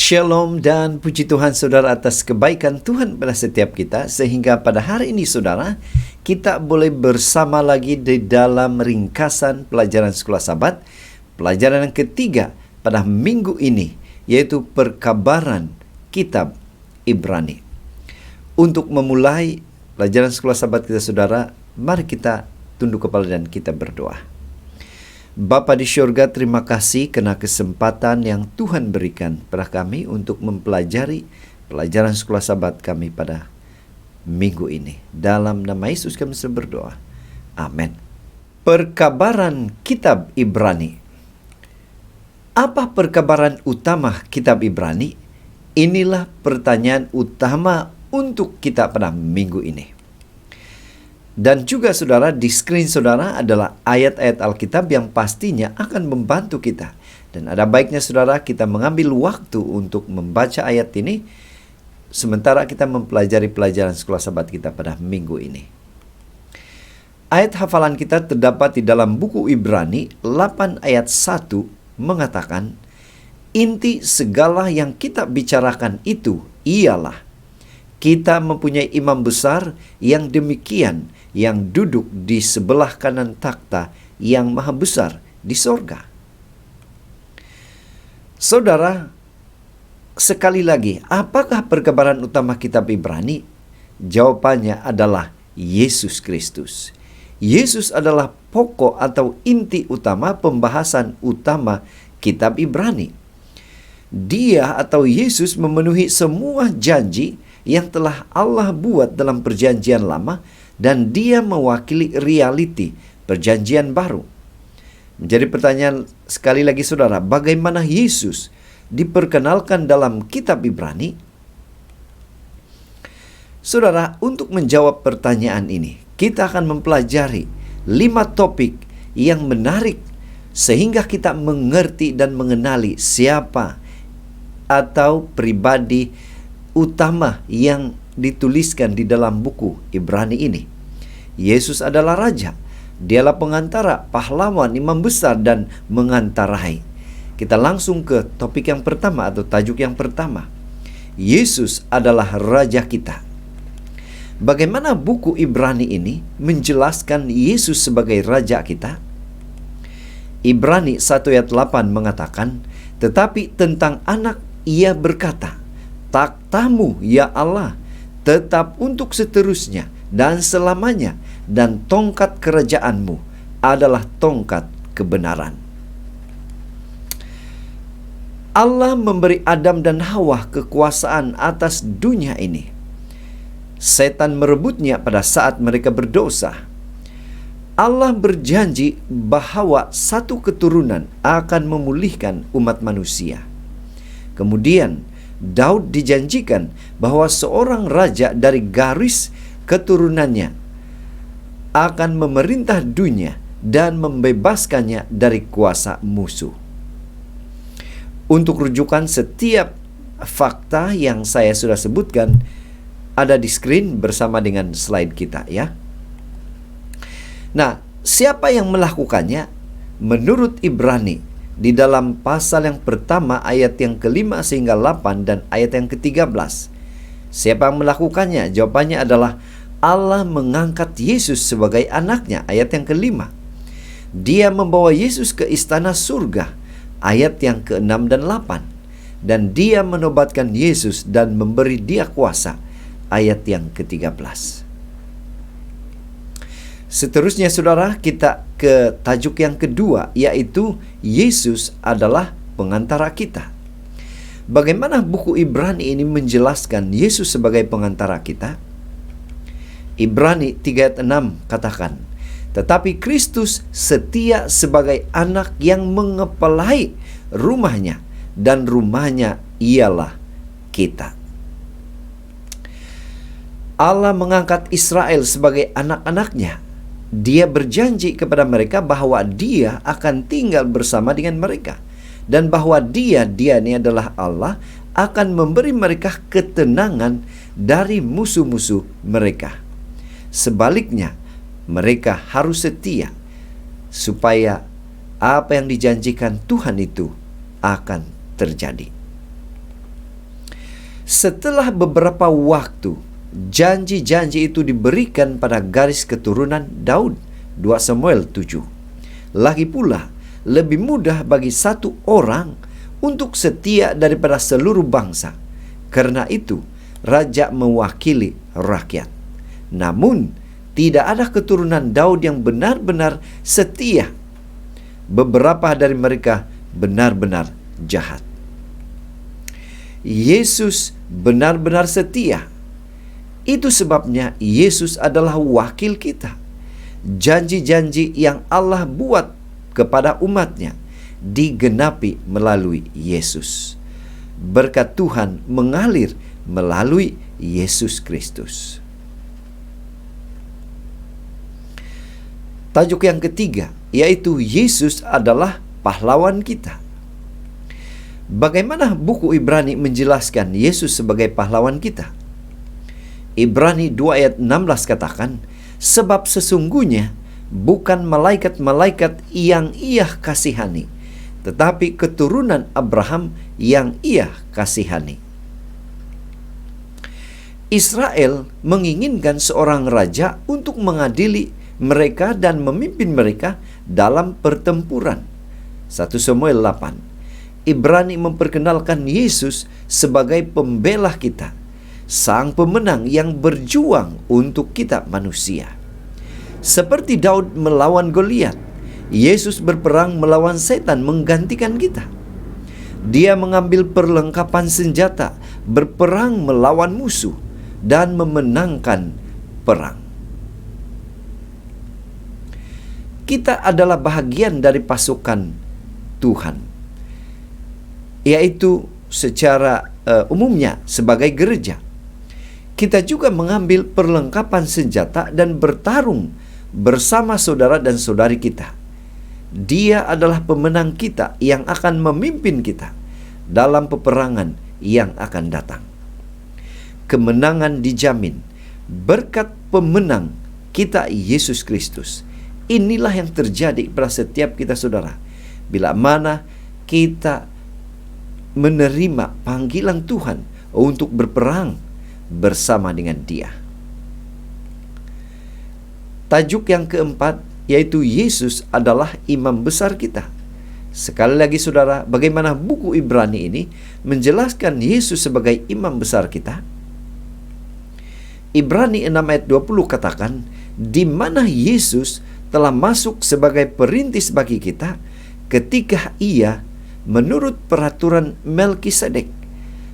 Shalom dan puji Tuhan saudara atas kebaikan Tuhan pada setiap kita, sehingga pada hari ini saudara kita boleh bersama lagi di dalam ringkasan pelajaran Sekolah Sabat, pelajaran yang ketiga pada minggu ini, yaitu perkabaran kitab Ibrani. Untuk memulai pelajaran Sekolah Sabat kita saudara, mari kita tunduk kepala dan kita berdoa. Bapa di syurga, terima kasih karena kesempatan yang Tuhan berikan pada kami untuk mempelajari pelajaran Sekolah Sabat kami pada minggu ini. Dalam nama Yesus kami berdoa. Amin. Perkabaran kitab Ibrani. Apa perkabaran utama kitab Ibrani? Inilah pertanyaan utama untuk kita pada minggu ini. Dan juga saudara, di screen saudara adalah ayat-ayat Alkitab yang pastinya akan membantu kita. Dan ada baiknya saudara kita mengambil waktu untuk membaca ayat ini sementara kita mempelajari pelajaran Sekolah Sabat kita pada minggu ini. Ayat hafalan kita terdapat di dalam buku Ibrani 8 ayat 1 mengatakan, inti segala yang kita bicarakan itu ialah kita mempunyai imam besar yang demikian, yang duduk di sebelah kanan takhta yang maha besar di sorga. Saudara, sekali lagi, apakah perkabaran utama kitab Ibrani? Jawabannya adalah Yesus Kristus. Yesus adalah pokok atau inti utama pembahasan utama kitab Ibrani. Dia atau Yesus memenuhi semua janji yang telah Allah buat dalam perjanjian lama, dan dia mewakili realiti perjanjian baru. Menjadi pertanyaan sekali lagi saudara, bagaimana Yesus diperkenalkan dalam kitab Ibrani? Saudara, untuk menjawab pertanyaan ini, kita akan mempelajari 5 topik yang menarik sehingga kita mengerti dan mengenali siapa atau pribadi utama yang dituliskan di dalam buku Ibrani ini. Yesus adalah Raja. Dialah pengantara, pahlawan, imam besar, dan mengantarai. Kita langsung ke topik yang pertama atau tajuk yang pertama. Yesus adalah Raja kita. Bagaimana buku Ibrani ini menjelaskan Yesus sebagai Raja kita? Ibrani 1 ayat 8 mengatakan, tetapi tentang anak ia berkata, takhtamu ya Allah tetap untuk seterusnya dan selamanya, dan tongkat kerajaanmu adalah tongkat kebenaran. Allah memberi Adam dan Hawa kekuasaan atas dunia ini. Setan merebutnya pada saat mereka berdosa. Allah berjanji bahwa satu keturunan akan memulihkan umat manusia. Kemudian Daud dijanjikan bahwa seorang raja dari garis keturunannya akan memerintah dunia dan membebaskannya dari kuasa musuh. Untuk rujukan setiap fakta yang saya sudah sebutkan ada di screen bersama dengan slide kita ya. Nah, siapa yang melakukannya? Menurut Ibrani di dalam pasal yang pertama ayat yang ke-5 sehingga 8 dan ayat yang ke-13. Siapa yang melakukannya? Jawabannya adalah Allah mengangkat Yesus sebagai anaknya, ayat yang ke-5. Dia membawa Yesus ke istana surga, ayat yang ke-6 dan 8. Dan dia menobatkan Yesus dan memberi dia kuasa, ayat yang ke-13. Seterusnya saudara, kita ke tajuk yang kedua, yaitu Yesus adalah pengantara kita. Bagaimana buku Ibrani ini menjelaskan Yesus sebagai pengantara kita? Ibrani 3 ayat 6 katakan, tetapi Kristus setia sebagai anak yang mengepalai rumahnya, dan rumahnya ialah kita. Allah mengangkat Israel sebagai anak-anaknya. Dia berjanji kepada mereka bahwa dia akan tinggal bersama dengan mereka, dan bahwa dia ini adalah Allah, akan memberi mereka ketenangan dari musuh-musuh mereka. Sebaliknya, mereka harus setia supaya apa yang dijanjikan Tuhan itu akan terjadi. Setelah beberapa waktu, janji-janji itu diberikan pada garis keturunan Daud. 2 Samuel 7. Lagi pula, lebih mudah bagi satu orang untuk setia daripada seluruh bangsa. Karena itu, raja mewakili rakyat. Namun, tidak ada keturunan Daud yang benar-benar setia. Beberapa dari mereka benar-benar jahat. Yesus benar-benar setia. Itu sebabnya Yesus adalah wakil kita. Janji-janji yang Allah buat kepada umatnya digenapi melalui Yesus. Berkat Tuhan mengalir melalui Yesus Kristus. Tajuk yang ketiga, yaitu Yesus adalah pahlawan kita. Bagaimana buku Ibrani menjelaskan Yesus sebagai pahlawan kita? Ibrani 2 ayat 16 katakan, sebab sesungguhnya bukan malaikat-malaikat yang Ia kasihani, tetapi keturunan Abraham yang Ia kasihani. Israel menginginkan seorang raja untuk mengadili mereka dan memimpin mereka dalam pertempuran. 1 Samuel 8. Ibrani memperkenalkan Yesus sebagai pembela kita, sang pemenang yang berjuang untuk kita manusia. Seperti Daud melawan Goliat, Yesus berperang melawan setan menggantikan kita. Dia mengambil perlengkapan senjata, berperang melawan musuh, dan memenangkan perang. Kita adalah bahagian dari pasukan Tuhan, yaitu secara umumnya sebagai gereja. Kita juga mengambil perlengkapan senjata dan bertarung bersama saudara dan saudari kita. Dia adalah pemenang kita yang akan memimpin kita dalam peperangan yang akan datang. Kemenangan dijamin berkat pemenang kita, Yesus Kristus. Inilah yang terjadi pada setiap kita, saudara. Bila mana kita menerima panggilan Tuhan untuk berperang bersama dengan Dia. Tajuk yang keempat, yaitu Yesus adalah imam besar kita. Sekali lagi, saudara, bagaimana buku Ibrani ini menjelaskan Yesus sebagai imam besar kita? Ibrani 6 ayat 20 katakan, di mana Yesus telah masuk sebagai perintis bagi kita ketika Ia menurut peraturan Melkisedek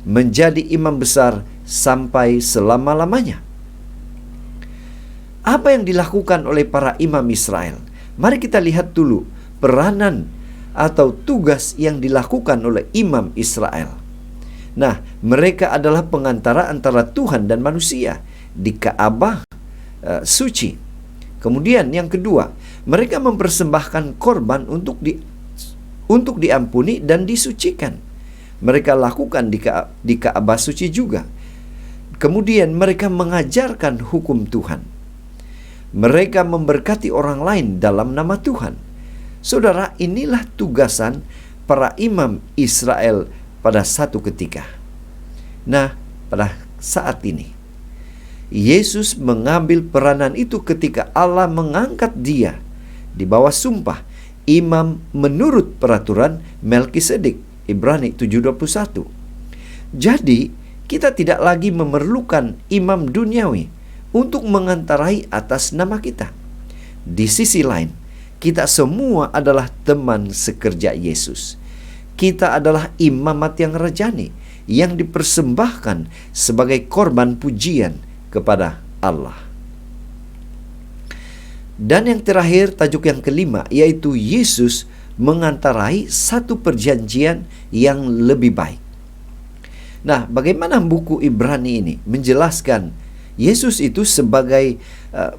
menjadi imam besar sampai selama-lamanya. Apa yang dilakukan oleh para imam Israel? Mari kita lihat dulu peranan atau tugas yang dilakukan oleh imam Israel. Nah, mereka adalah pengantara antara Tuhan dan manusia di Ka'bah suci. Kemudian yang kedua, mereka mempersembahkan korban untuk diampuni dan disucikan. Mereka lakukan di Ka'bah suci juga. Kemudian mereka mengajarkan hukum Tuhan. Mereka memberkati orang lain dalam nama Tuhan. Saudara, inilah tugasan para imam Israel pada satu ketika. Nah, pada saat ini Yesus mengambil peranan itu ketika Allah mengangkat Dia di bawah sumpah imam menurut peraturan Melkisedek. Ibrani 7:21. Jadi, kita tidak lagi memerlukan imam duniawi untuk mengantarai atas nama kita. Di sisi lain, kita semua adalah teman sekerja Yesus. Kita adalah imamat yang rajani yang dipersembahkan sebagai korban pujian kepada Allah. Dan yang terakhir, tajuk yang kelima, yaitu Yesus mengantarai satu perjanjian yang lebih baik. Nah, bagaimana buku Ibrani ini menjelaskan Yesus itu sebagai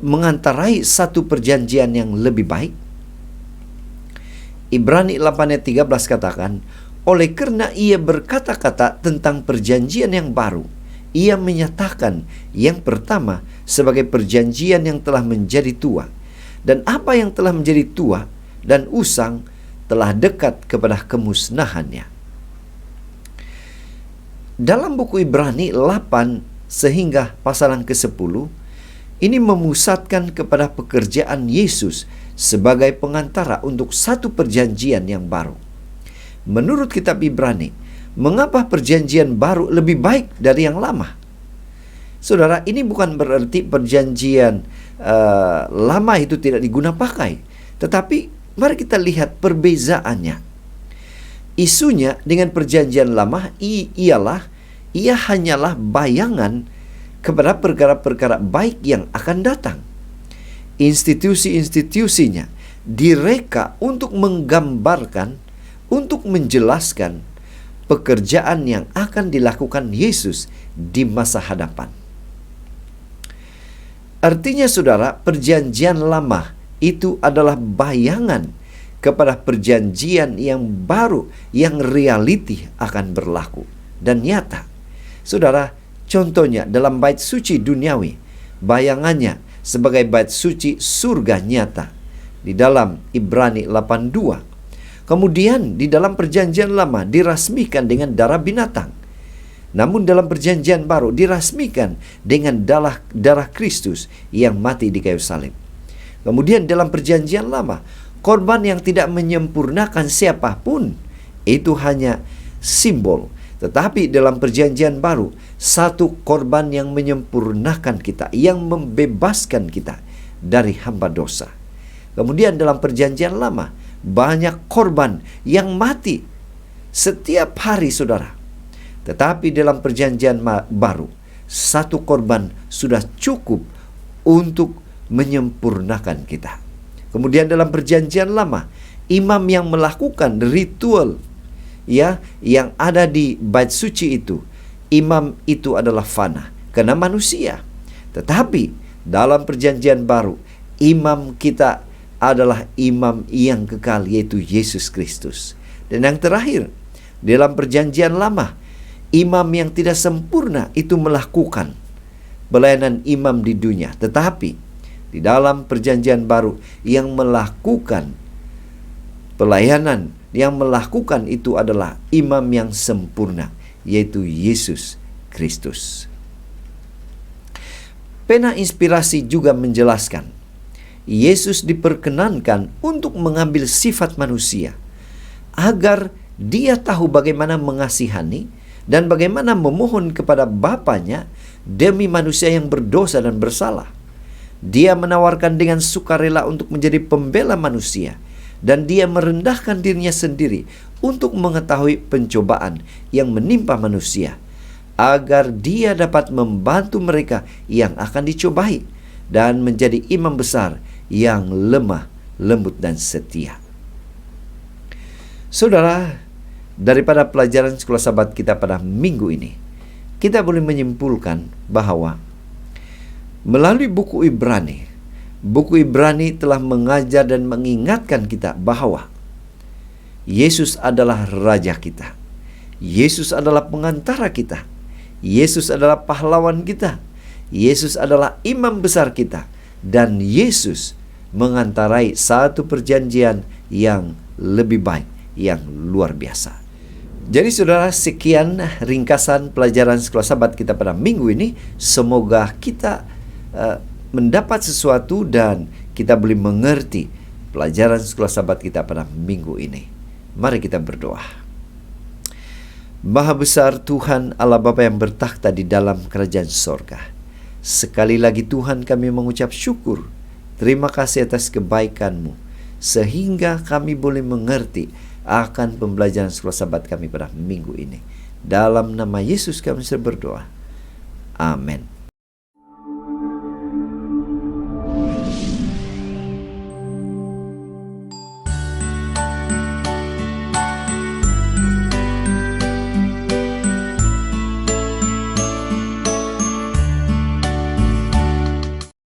mengantarai satu perjanjian yang lebih baik? Ibrani 8 ayat 13 katakan, oleh karena Ia berkata-kata tentang perjanjian yang baru, Ia menyatakan yang pertama sebagai perjanjian yang telah menjadi tua. Dan apa yang telah menjadi tua dan usang telah dekat kepada kemusnahannya. dalam buku Ibrani 8 sehingga pasal yang ke-10, ini memusatkan kepada pekerjaan Yesus sebagai pengantara untuk satu perjanjian yang baru. Menurut kitab Ibrani, mengapa perjanjian baru lebih baik dari yang lama? Saudara, ini bukan berarti perjanjian lama itu tidak diguna pakai. Tetapi mari kita lihat perbezaannya. Isunya dengan perjanjian lama ia hanyalah bayangan kepada perkara-perkara baik yang akan datang. Institusi-institusinya direka untuk menggambarkan, untuk menjelaskan pekerjaan yang akan dilakukan Yesus di masa hadapan. Artinya saudara, perjanjian lama itu adalah bayangan kepada perjanjian yang baru, yang realiti akan berlaku dan nyata. Saudara, contohnya dalam bait suci duniawi, bayangannya sebagai bait suci surga nyata di dalam Ibrani 8:2. Kemudian di dalam perjanjian lama dirasmikan dengan darah binatang. Namun dalam perjanjian baru dirasmikan dengan darah Kristus yang mati di kayu salib. Kemudian dalam perjanjian lama, korban yang tidak menyempurnakan siapapun itu hanya simbol. Tetapi dalam perjanjian baru, satu korban yang menyempurnakan kita, yang membebaskan kita dari hamba dosa. Kemudian dalam perjanjian lama, banyak korban yang mati setiap hari, saudara. Tetapi dalam perjanjian baru, satu korban sudah cukup untuk menyempurnakan kita. Kemudian dalam perjanjian lama, imam yang melakukan ritual yang ada di bait suci itu, imam itu adalah fana karena manusia. Tetapi dalam perjanjian baru, imam kita adalah imam yang kekal, yaitu Yesus Kristus. Dan yang terakhir, dalam perjanjian lama, imam yang tidak sempurna itu melakukan pelayanan imam di dunia. Tetapi di dalam perjanjian baru, yang melakukan pelayanan, yang melakukan itu adalah imam yang sempurna, yaitu Yesus Kristus. Pena Inspirasi juga menjelaskan, Yesus diperkenankan untuk mengambil sifat manusia, agar dia tahu bagaimana mengasihani dan bagaimana memohon kepada Bapanya demi manusia yang berdosa dan bersalah. Dia menawarkan dengan sukarela untuk menjadi pembela manusia, dan dia merendahkan dirinya sendiri untuk mengetahui pencobaan yang menimpa manusia, agar dia dapat membantu mereka yang akan dicobai dan menjadi imam besar yang lemah, lembut, dan setia. Saudara, daripada pelajaran sekolah sahabat kita pada minggu ini, kita boleh menyimpulkan bahwa melalui buku Ibrani telah mengajar dan mengingatkan kita bahwa Yesus adalah Raja kita. Yesus adalah pengantara kita. Yesus adalah pahlawan kita. Yesus adalah imam besar kita. Dan Yesus mengantarai satu perjanjian yang lebih baik, yang luar biasa. Jadi saudara, sekian ringkasan pelajaran sekolah sahabat kita pada minggu ini. Semoga kita mendapat sesuatu dan kita boleh mengerti pelajaran sekolah sahabat kita pada minggu ini. Mari kita berdoa. Maha besar Tuhan Allah Bapa yang bertakhta di dalam kerajaan sorga, sekali lagi Tuhan kami mengucap syukur. Terima kasih atas kebaikan-Mu, sehingga kami boleh mengerti akan pembelajaran sekolah sahabat kami pada minggu ini. Dalam nama Yesus kami berdoa. Amin.